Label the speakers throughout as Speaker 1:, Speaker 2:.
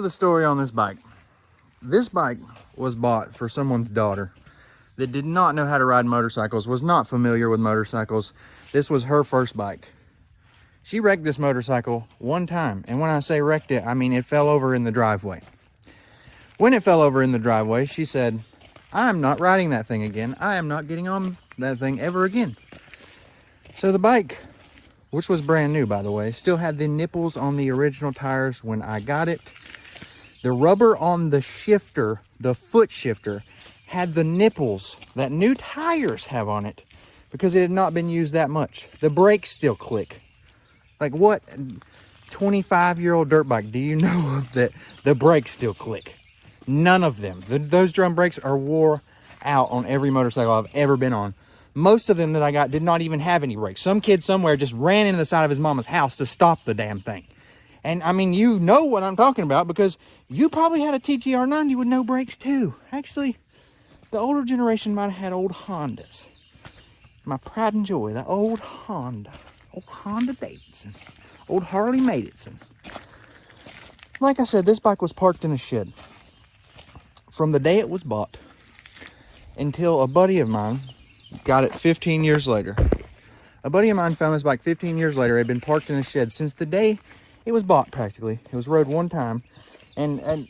Speaker 1: of the story on this bike. This bike was bought for someone's daughter that did not know how to ride motorcycles, was not familiar with motorcycles. This was her first bike. She wrecked this motorcycle one time. And when I say wrecked it, I mean it fell over in the driveway. When it fell over in the driveway, she said, I'm not riding that thing again. I am not getting on that thing ever again. So the bike, which was brand new, by the way, still had the nipples on the original tires when I got it. The rubber on the shifter, the foot shifter, had the nipples that new tires have on it because it had not been used that much. The brakes still click. Like, what 25-year-old dirt bike do you know that the brakes still click? None of them. Those drum brakes are wore out on every motorcycle I've ever been on. Most of them that I got did not even have any brakes. Some kid somewhere just ran into the side of his mama's house to stop the damn thing. And I mean, you know what I'm talking about because you probably had a TTR 90 with no brakes too. Actually, the older generation might have had old Hondas. My pride and joy, the old Honda. Old Honda Davidson. Old Harley Davidson. Like I said, this bike was parked in a shed from the day it was bought until a buddy of mine got it 15 years later. A buddy of mine found this bike 15 years later. It had been parked in a shed since the day it was bought practically. It was rode one time. And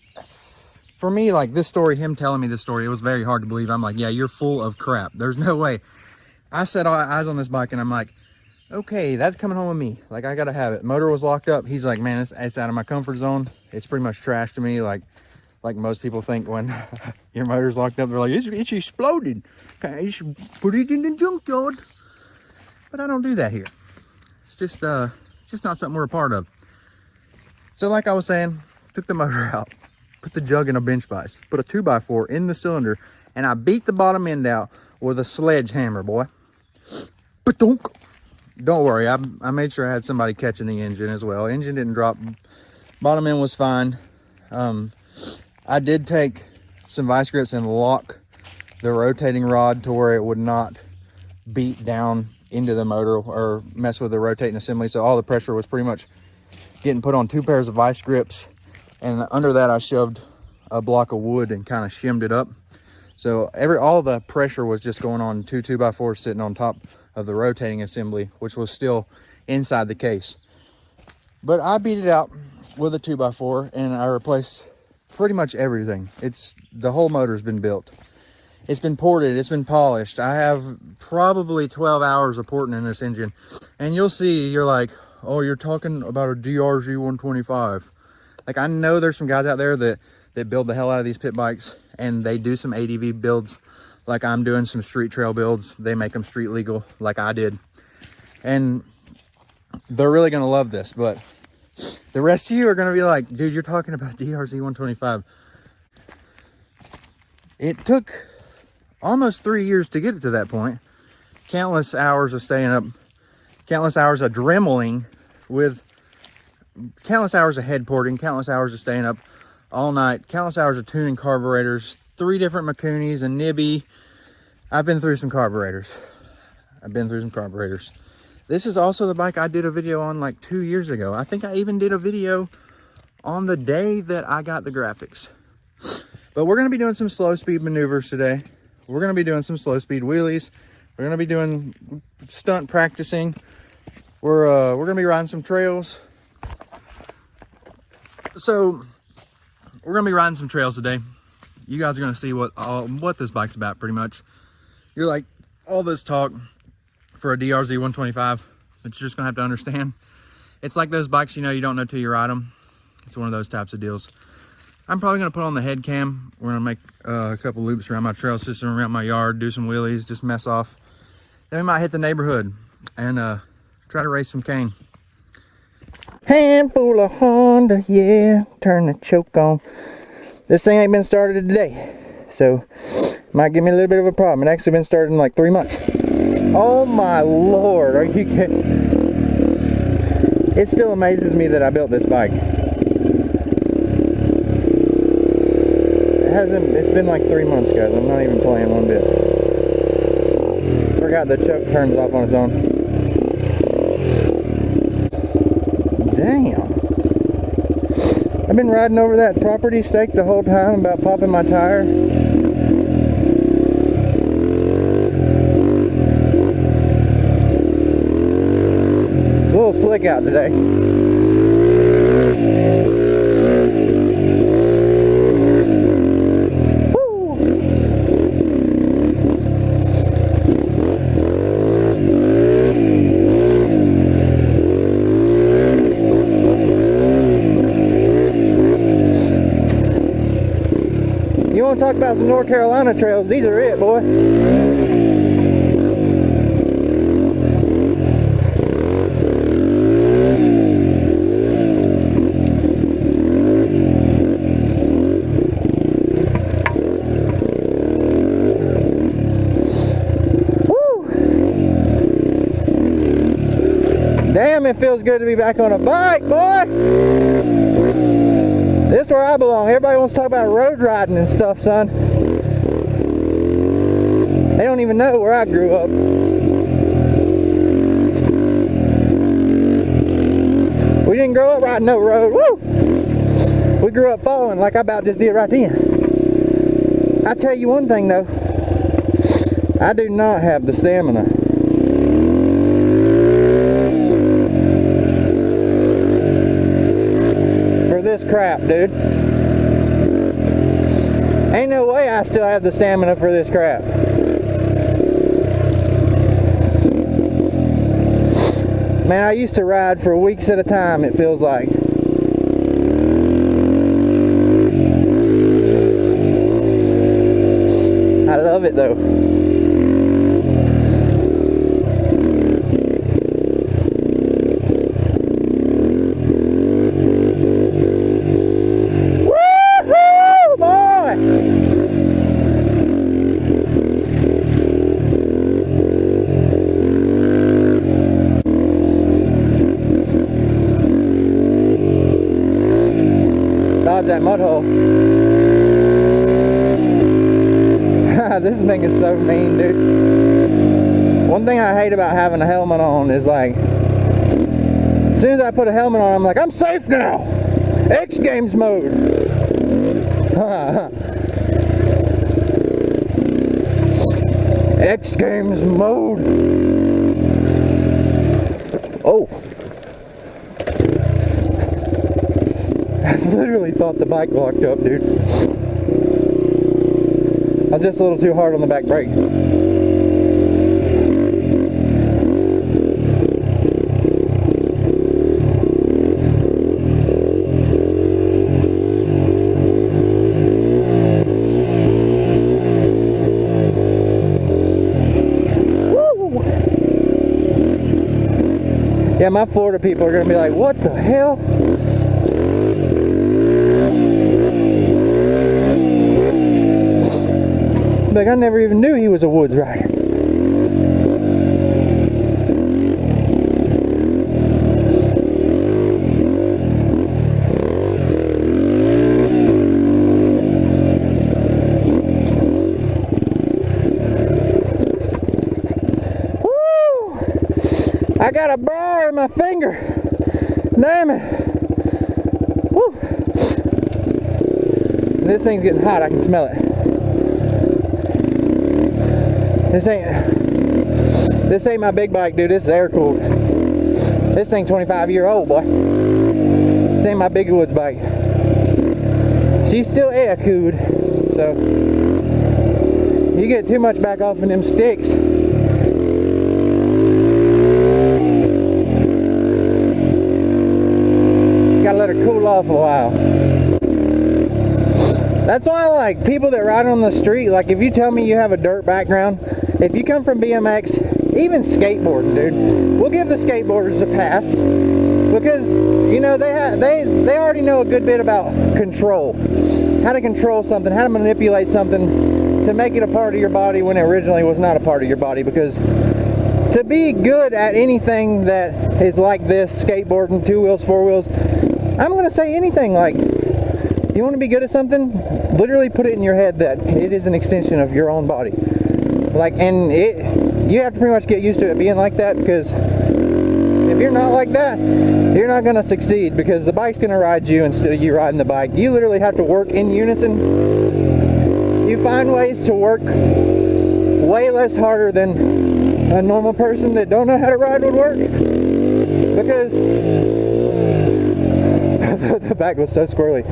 Speaker 1: for me, like this story, him telling me this story, it was very hard to believe. I'm like, yeah, you're full of crap. There's no way. I set eyes on this bike and I'm like, okay, that's coming home with me. Like, I gotta have it. Motor was locked up. He's like, man, it's out of my comfort zone. It's pretty much trash to me. Like most people think when your motor's locked up, they're like, it's exploded. Okay, you should put it in the junkyard. But I don't do that here. It's just not something we're a part of. So like I was saying, took the motor out, put the jug in a bench vise, put a 2x4 in the cylinder, and I beat the bottom end out with a sledgehammer, boy. Ba-dunk. Don't worry, I made sure I had somebody catching the engine as well. Engine didn't drop. Bottom end was fine. I did take some vice grips and lock the rotating rod to where it would not beat down into the motor or mess with the rotating assembly. So all the pressure was pretty much getting put on 2 pairs of vice grips. And under that, I shoved a block of wood and kind of shimmed it up. So all the pressure was just going on 2 2x4s sitting on top of the rotating assembly, which was still inside the case. But I beat it out with a 2x4 and I replaced pretty much everything. The whole motor's been built. It's been ported, it's been polished. I have probably 12 hours of porting in this engine. And you'll see, you're like, oh, you're talking about a DRZ 125. Like, I know there's some guys out there that build the hell out of these pit bikes and they do some ADV builds. Like I'm doing some street trail builds. They make them street legal like I did. And they're really gonna love this, but the rest of you are gonna be like, dude, you're talking about DRZ 125. It took almost 3 years to get it to that point. Countless hours of staying up, countless hours of dremeling with, countless hours of head porting, countless hours of staying up all night, countless hours of tuning carburetors, 3 different Makunis, a Nibby. I've been through some carburetors. This is also the bike I did a video on like 2 years ago. I think I even did a video on the day that I got the graphics. But we're gonna be doing some slow speed maneuvers today. We're gonna be doing some slow speed wheelies. We're gonna be doing stunt practicing. We're gonna be riding some trails. So we're gonna be riding some trails today. You guys are gonna see what this bike's about pretty much. You're like, all this talk for a DRZ 125, but you're just gonna have to understand. It's like those bikes, you know, you don't know till you ride them. It's one of those types of deals. I'm probably gonna put on the head cam. We're gonna make a couple loops around my trail system, around my yard, do some wheelies, just mess off. Then we might hit the neighborhood and try to race some cane. Handful of Honda, yeah, turn the choke on. This thing ain't been started today, so might give me a little bit of a problem. It actually been started in like 3 months. Oh my Lord, are you kidding? It still amazes me that I built this bike. It's been like 3 months, guys. I'm not even playing one bit. Forgot the choke turns off on its own. Damn. I've been riding over that property stake the whole time about popping my tire. It's a little slick out today. You want to talk about some North Carolina trails? These are it, boy. Woo! Damn, it feels good to be back on a bike, boy. This is where I belong. Everybody wants to talk about road riding and stuff, son. They don't even know where I grew up. We didn't grow up riding no road. Woo! We grew up following like I about just did right then. I tell you one thing though. I do not have the stamina this crap, dude. Ain't no way I still have the stamina for this crap. Man, I used to ride for weeks at a time, it feels like. I love it though. That mud hole. This thing is so mean, dude. One thing I hate about having a helmet on is like, as soon as I put a helmet on, I'm like, I'm safe now. X Games mode. X Games mode. Oh. I literally thought the bike locked up, dude. I was just a little too hard on the back brake. Woo! Yeah, my Florida people are gonna be like, what the hell? Like, I never even knew he was a woods rider. Woo! I got a briar in my finger. Damn it. Woo! This thing's getting hot, I can smell it. This ain't my big bike, dude. This is air cooled. This thing 25-year-old, boy. This ain't my big woods bike. She's still air cooled, so you get too much back off in them sticks. Gotta let her cool off a while. That's why I like people that ride on the street. Like, if you tell me you have a dirt background, if you come from BMX, even skateboarding, dude, we'll give the skateboarders a pass because, you know, they already know a good bit about control, how to control something, how to manipulate something to make it a part of your body when it originally was not a part of your body. Because to be good at anything that is like this, skateboarding, 2 wheels, 4 wheels, I'm gonna say anything. Like, you want to be good at something, literally put it in your head that it is an extension of your own body. Like, and you have to pretty much get used to it being like that, because if you're not like that, you're not going to succeed, because the bike's going to ride you instead of you riding the bike. You literally have to work in unison. You find ways to work way less harder than a normal person that don't know how to ride would work, because the back was so squirrely,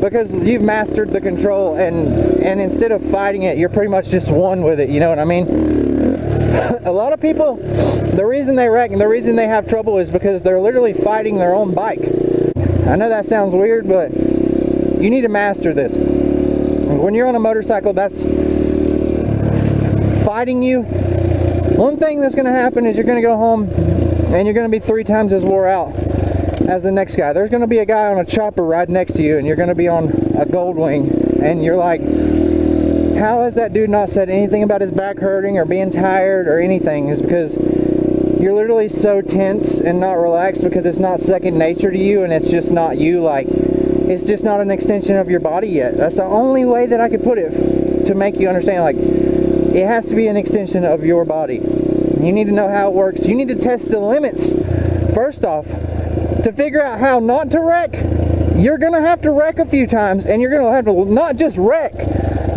Speaker 1: because you've mastered the control, and instead of fighting it, you're pretty much just one with it, you know what I mean? A lot of people, the reason they wreck and the reason they have trouble is because they're literally fighting their own bike. I know that sounds weird, but you need to master this. When you're on a motorcycle that's fighting you, one thing that's going to happen is you're going to go home and you're going to be 3 times as wore out as the next guy. There's going to be a guy on a chopper right next to you, and you're going to be on a Goldwing, and you're like, how has that dude not said anything about his back hurting or being tired or anything? Is because you're literally so tense and not relaxed, because it's not second nature to you, and it's just not you. Like, it's just not an extension of your body yet. That's the only way that I could put it to make you understand. Like, it has to be an extension of your body. You need to know how it works. You need to test the limits first off. To figure out how not to wreck, you're gonna have to wreck a few times, and you're gonna have to not just wreck.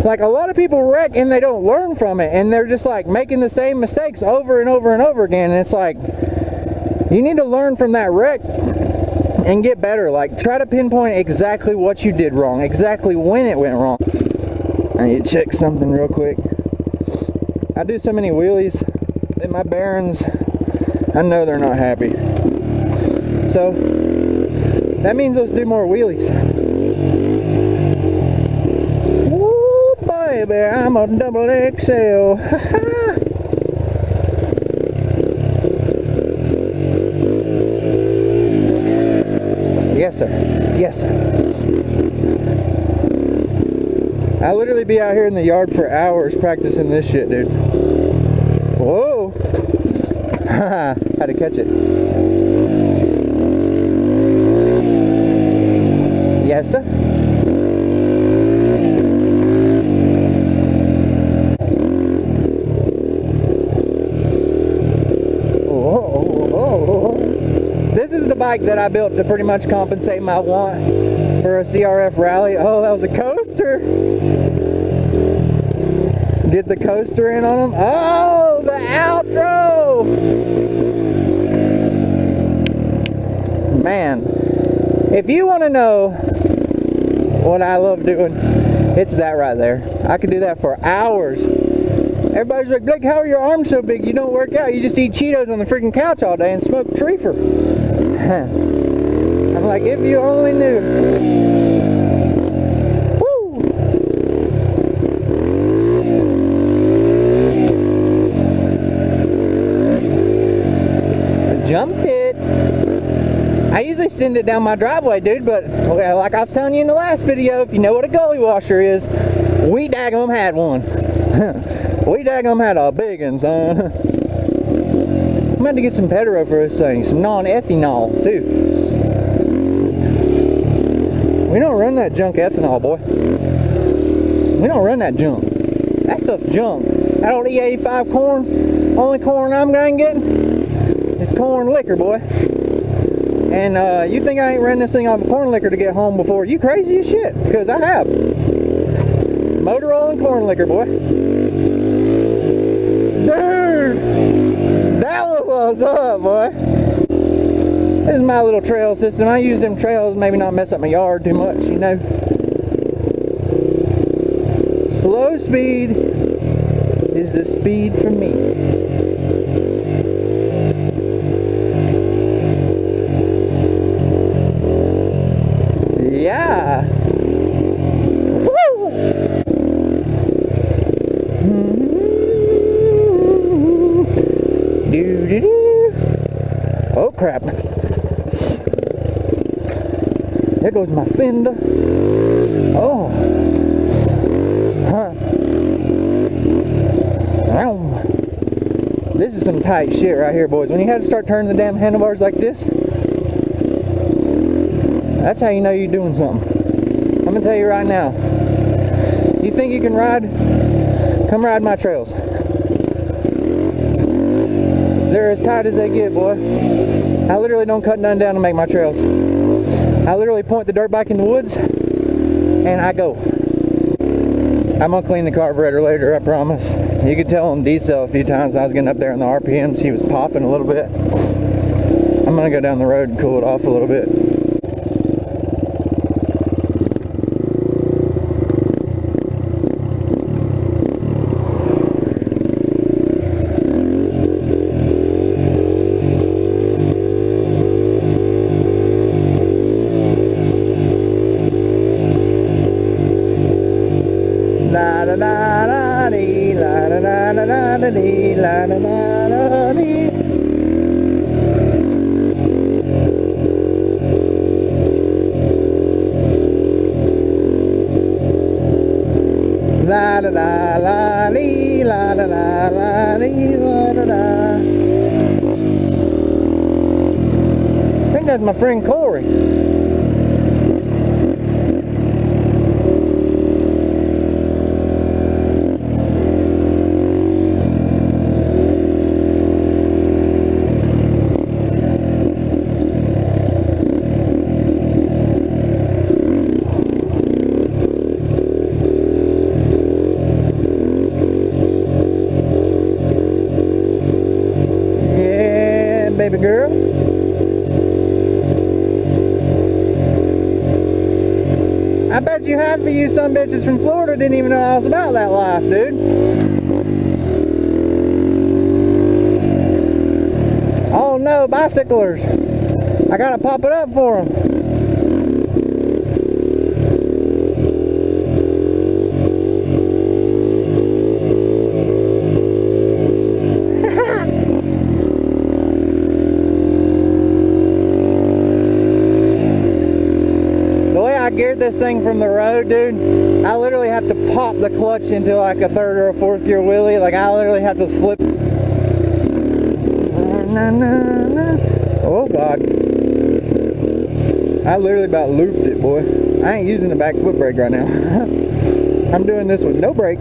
Speaker 1: Like, a lot of people wreck and they don't learn from it, and they're just like making the same mistakes over and over and over again. And it's like, you need to learn from that wreck and get better. Like, try to pinpoint exactly what you did wrong, exactly when it went wrong. I need to check something real quick. I do so many wheelies that my bearings, I know they're not happy. So that means let's do more wheelies. Woo, baby, I'm a double XL. Yes, sir. Yes, sir. I literally be out here in the yard for hours practicing this shit, dude. Whoa. Had to catch it. Yes, sir. Oh. This is the bike that I built to pretty much compensate my want for a CRF rally. Oh, that was a coaster. Get the coaster in on them. Oh, the outro. Man, if you want to know what I love doing, it's that right there. I could do that for hours. Everybody's like, Blake, how are your arms so big? You don't work out. You just eat Cheetos on the freaking couch all day and smoke treefer. I'm like, if you only knew. Woo! Jump it. I usually send it down my driveway, dude, but like I was telling you in the last video, if you know what a gully washer is, we daggum had one. We daggum had a big one, son. I'm about to get some Pedro for this thing, some non-ethanol, dude. We don't run that junk ethanol, boy. We don't run that junk. That stuff's junk. That old E85 corn, only corn I'm going getting is corn liquor, boy. And you think I ain't ran this thing off of corn liquor to get home before? You crazy as shit, because I have. Motor oil and corn liquor, boy. Dude, that was what's up, boy. This is my little trail system. I use them trails, maybe not mess up my yard too much, you know. Slow speed is the speed for me. Yeah. Woo! Doo-doo-doo. Oh crap. There goes my fender. Oh. Huh. This is some tight shit right here, boys. When you have to start turning the damn handlebars like this, that's how you know you're doing something. I'm gonna tell you right now. You think you can ride? Come ride my trails. They're as tight as they get, boy. I literally don't cut none down to make my trails. I literally point the dirt bike in the woods and I go. I'm gonna clean the carburetor later, I promise. You could tell on diesel a few times I was getting up there in the RPMs, he was popping a little bit. I'm gonna go down the road and cool it off a little bit. La da da da dee, la da da da da da dee, la da da da dee. La da da la dee, la da da la dee, la da da. I think that's my friend Corey. Baby girl. I bet you half of you some bitches from Florida didn't even know I was about that life, dude. Oh no, bicyclers. I gotta pop it up for them. I geared this thing from the road, dude. I literally have to pop the clutch into like a third or a fourth gear wheelie. Like I literally have to slip. Oh God. I literally about looped it, boy. I ain't using the back foot brake right now. I'm doing this with no brake.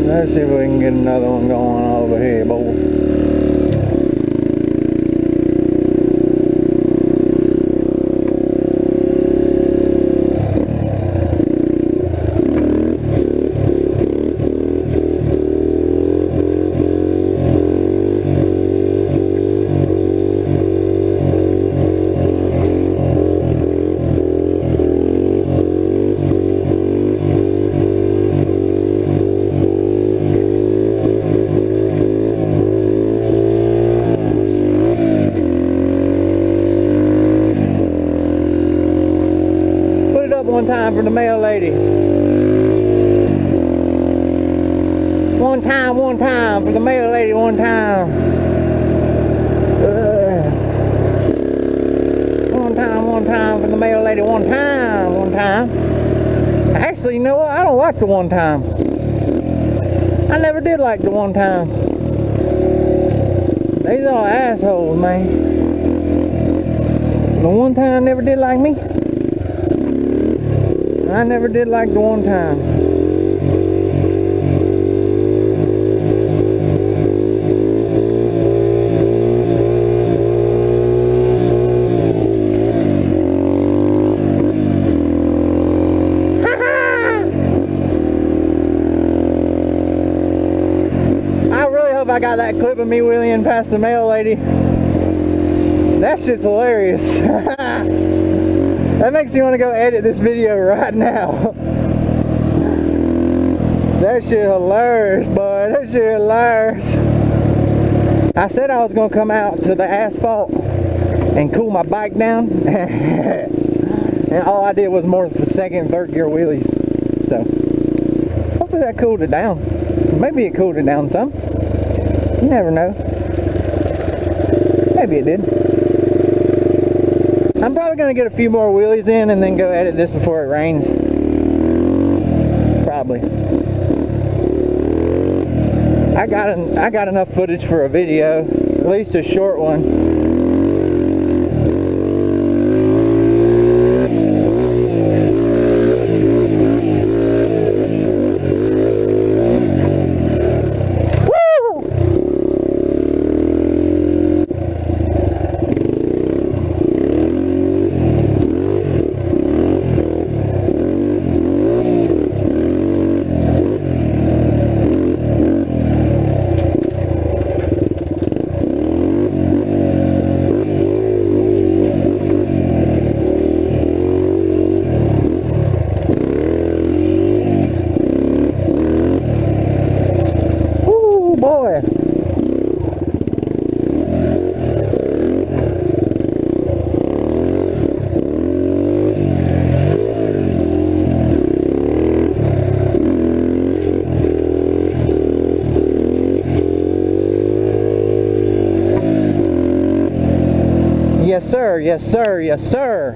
Speaker 1: Let's see if we can get another one going over here, boy. One time for the mail lady. One time for the mail lady, one time. One time for the mail lady, one time. Actually, you know what? I don't like the one time. I never did like the one time. These all assholes, man. The one time never did like me. I never did like the one time. I really hope I got that clip of me wheeling past the mail lady. That shit's hilarious. That makes me want to go edit this video right now. That shit hilarious, boy. That shit hilarious. I said I was going to come out to the asphalt and cool my bike down. And all I did was more of the second and third gear wheelies. So, hopefully that cooled it down. Maybe it cooled it down some. You never know. Maybe it did. I'm probably going to get a few more wheelies in and then go edit this before it rains. Probably. I got enough footage for a video, at least a short one. Woo! Yes, sir. Yes, sir. Yes, sir.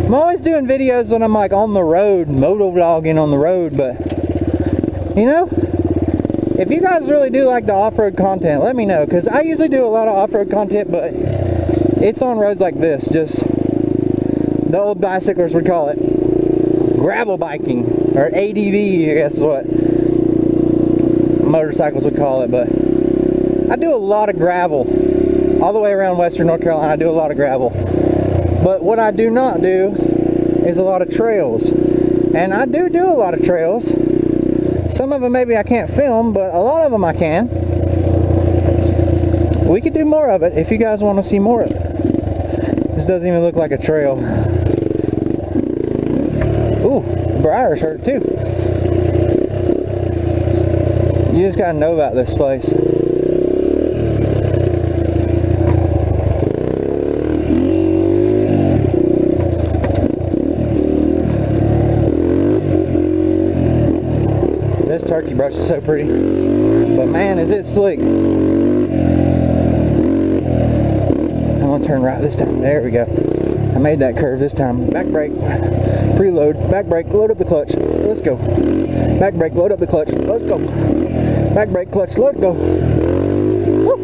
Speaker 1: I'm always doing videos when I'm like on the road, moto vlogging on the road, but you know, if you guys really do like the off-road content, let me know, because I usually do a lot of off-road content, but it's on roads like this, just the old bicyclers would call it gravel biking, or ADV, I guess is what motorcycles would call it. But I do a lot of gravel all the way around western North Carolina. I do a lot of gravel, but what I do not do is a lot of trails, and I do a lot of trails. Some of them maybe I can't film, but a lot of them I can. We could do more of it if you guys want to see more of it. This doesn't even look like a trail. Ooh, the briars hurt too. You just gotta know about this place. This turkey brush is so pretty, but man, is it slick. I'm gonna turn right this time. There we go. I made that curve this time. Back brake, preload, back brake, load up the clutch. Let's go. Back brake, load up the clutch. Let's go. Back brake, clutch, let's go. Woo.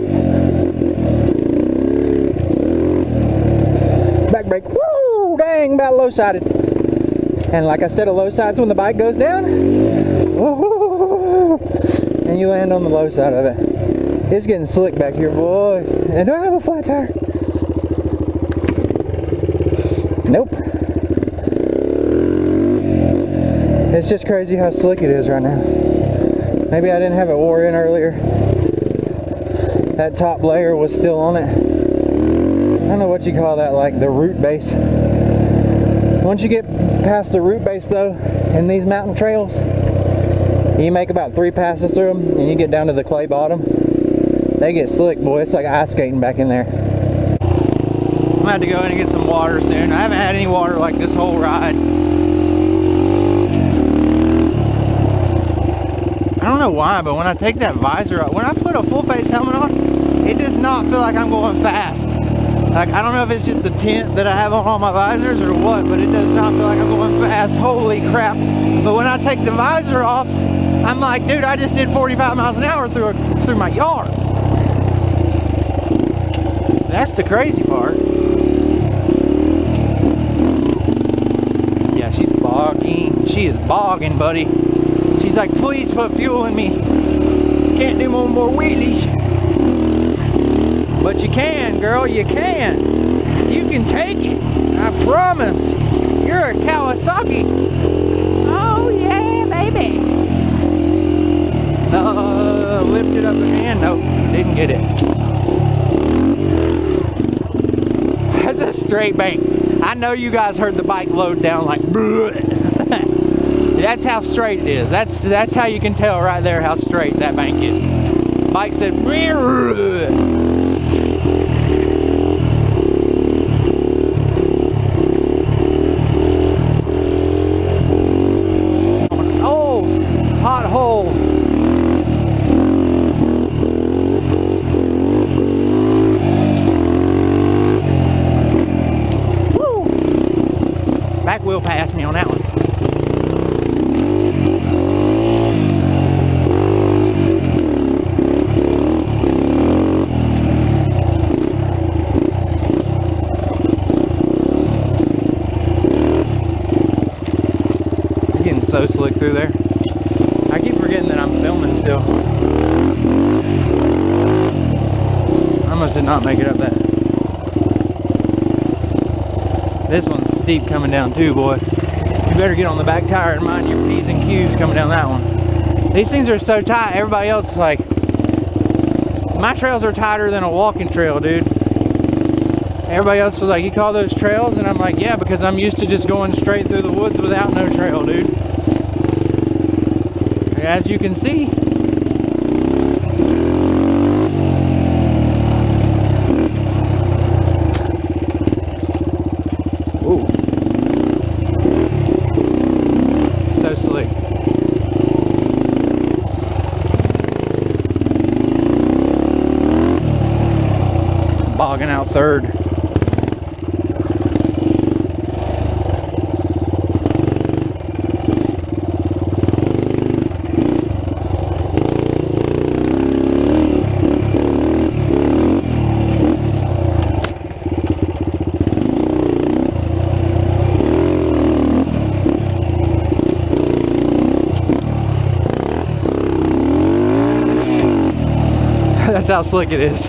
Speaker 1: Back brake, woo, dang, about low-sided. And like I said, a low side's when the bike goes down. Woo, and you land on the low side of it. It's getting slick back here, boy. And do I have a flat tire? Nope. It's just crazy how slick it is right now. Maybe I didn't have it wore in earlier. That top layer was still on it. I don't know what you call that, like the root base. Once you get past the root base though, in these mountain trails, you make about 3 passes through them and you get down to the clay bottom. They get slick, boy. It's like ice skating back in there. I'm gonna have to go in and get some water soon. I haven't had any water like this whole ride. I don't know why, but when I take that visor up, when I put a full face helmet on, it does not feel like I'm going fast. Like, I don't know if it's just the tint that I have on all my visors or what, but it does not feel like I'm going fast. Holy crap. But when I take the visor off, I'm like, dude, I just did 45 miles an hour through my yard. That's the crazy part. Yeah, she's bogging. She is bogging, buddy. She's like, please put fuel in me. Can't do more wheelies. But you can, girl, you can. You can take it. I promise. You're a Kawasaki. Oh, yeah, baby. No, lift it up again. Nope, didn't get it. That's a straight bank. I know you guys heard the bike load down like, that's how straight it is. That's how you can tell right there how straight that bank is. The bike said, oh, hot hole. Woo. Back wheel passed me on that one. So slick through there. I keep forgetting that I'm filming still. I almost did not make it up that. This one's steep coming down too, boy. You better get on the back tire and mind your P's and Q's coming down that one. These things are so tight. Everybody else, like, my trails are tighter than a walking trail, dude. Everybody else was like, you call those trails? And I'm like, yeah, because I'm used to just going straight through the woods without no trail, dude. As you can see, ooh, so slick. Bogging out third. That's how slick it is.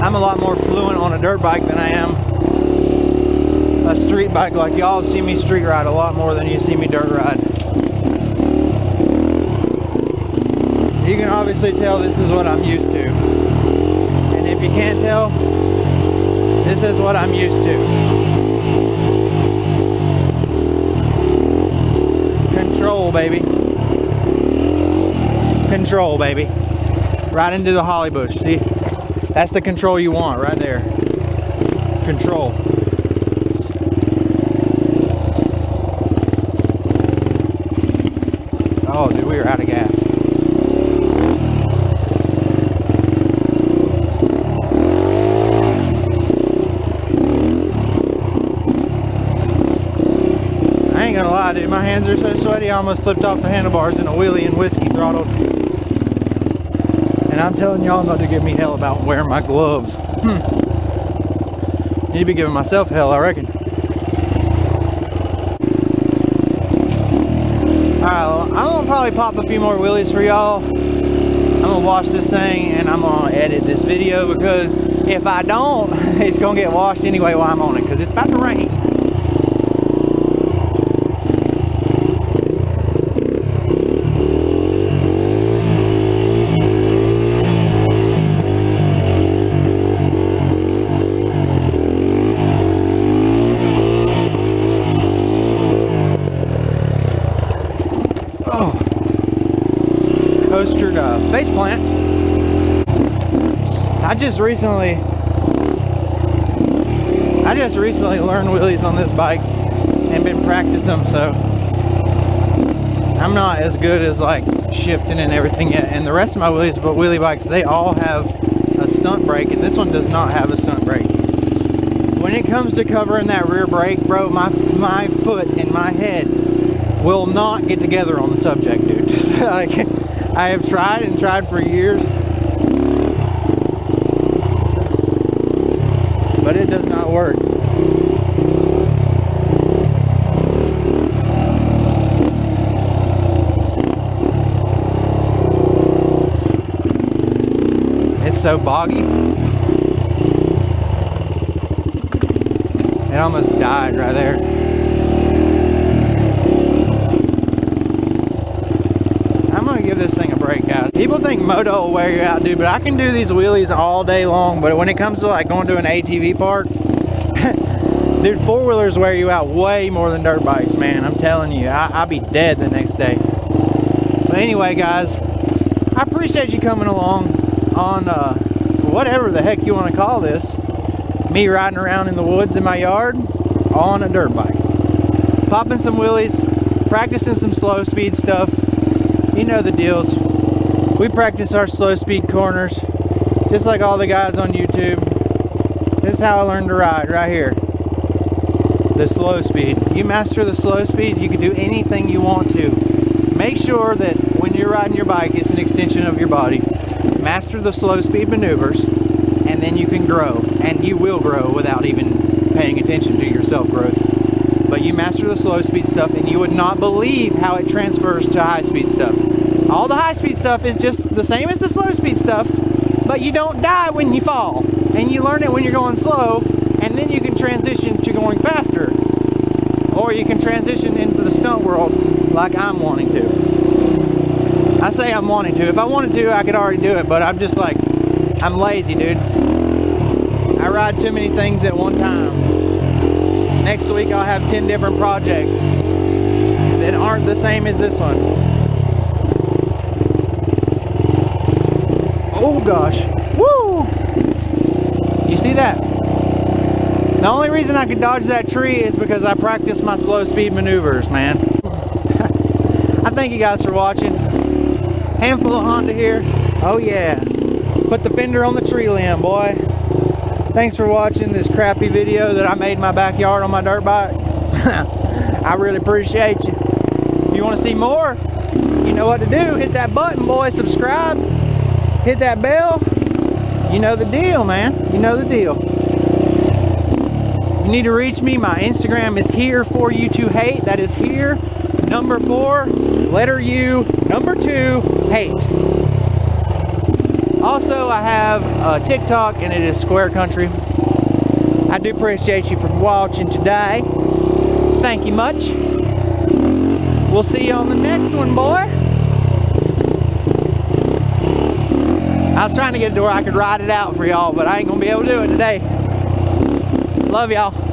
Speaker 1: I'm a lot more fluent on a dirt bike than I am a street bike. Like y'all see me street ride a lot more than you see me dirt ride. You can obviously tell this is what I'm used to. And if you can't tell, this is what I'm used to. Control, baby. Control, baby. Right into the holly bush. See? That's the control you want right there. Control. Oh, dude, we are out of gas. I ain't gonna lie, dude, my hands are so sweaty I almost slipped off the handlebars in a wheelie and whiskey throttled. And I'm telling y'all not to give me hell about wearing my gloves. Need to be giving myself hell, I reckon. Alright, well, I'm gonna probably pop a few more wheelies for y'all. I'm gonna wash this thing and I'm gonna edit this video, because if I don't, it's gonna get washed anyway while I'm on it, because it's about to rain. Coaster face plant. I just recently learned wheelies on this bike and been practicing them, so I'm not as good as like shifting and everything yet. And the rest of my wheelie bikes, they all have a stunt brake, and this one does not have a stunt brake. When it comes to covering that rear brake, bro, my foot and my head will not get together on the subject, dude. Just like, I have tried and tried for years, but it does not work. It's so boggy. It almost died right there. Give this thing a break, guys. People think moto will wear you out, dude, but I can do these wheelies all day long. But when it comes to like going to an ATV park, dude, four-wheelers wear you out way more than dirt bikes, man. I'm telling you, I'll be dead the next day. But anyway, guys, I appreciate you coming along on whatever the heck you want to call this, me riding around in the woods in my yard on a dirt bike, popping some wheelies, practicing some slow speed stuff. You know the deals. We practice our slow speed corners just like all the guys on YouTube. This is how I learned to ride, right here. The slow speed. You master the slow speed, you can do anything you want to. Make sure that when you're riding your bike, it's an extension of your body. Master the slow speed maneuvers, and then you can grow. And you will grow without even paying attention to your self growth. But you master the slow speed stuff, and you would not believe how it transfers to high speed stuff. All the high speed stuff is just the same as the slow speed stuff, but you don't die when you fall. And you learn it when you're going slow, and then you can transition to going faster. Or you can transition into the stunt world like I'm wanting to. I say I'm wanting to. If I wanted to, I could already do it, but I'm just like, I'm lazy, dude. I ride too many things at one time. Next week I'll have 10 different projects that aren't the same as this one. Oh gosh. Woo! You see that? The only reason I could dodge that tree is because I practiced my slow speed maneuvers, man. I thank you guys for watching. Handful of Honda here. Oh yeah. Put the fender on the tree limb, boy. Thanks for watching this crappy video that I made in my backyard on my dirt bike. I really appreciate you. If you want to see more, you know what to do. Hit that button, boy. Subscribe. Hit that bell. You know the deal, man. You know the deal. You need to reach me. My Instagram is here for you to hate. That is here number 4, letter U, number 2, hate. Also, I have a TikTok, and it is Square Country. I do appreciate you for watching today. Thank you much. We'll see you on the next one, boy. I was trying to get it to where I could ride it out for y'all, but I ain't gonna be able to do it today. Love y'all.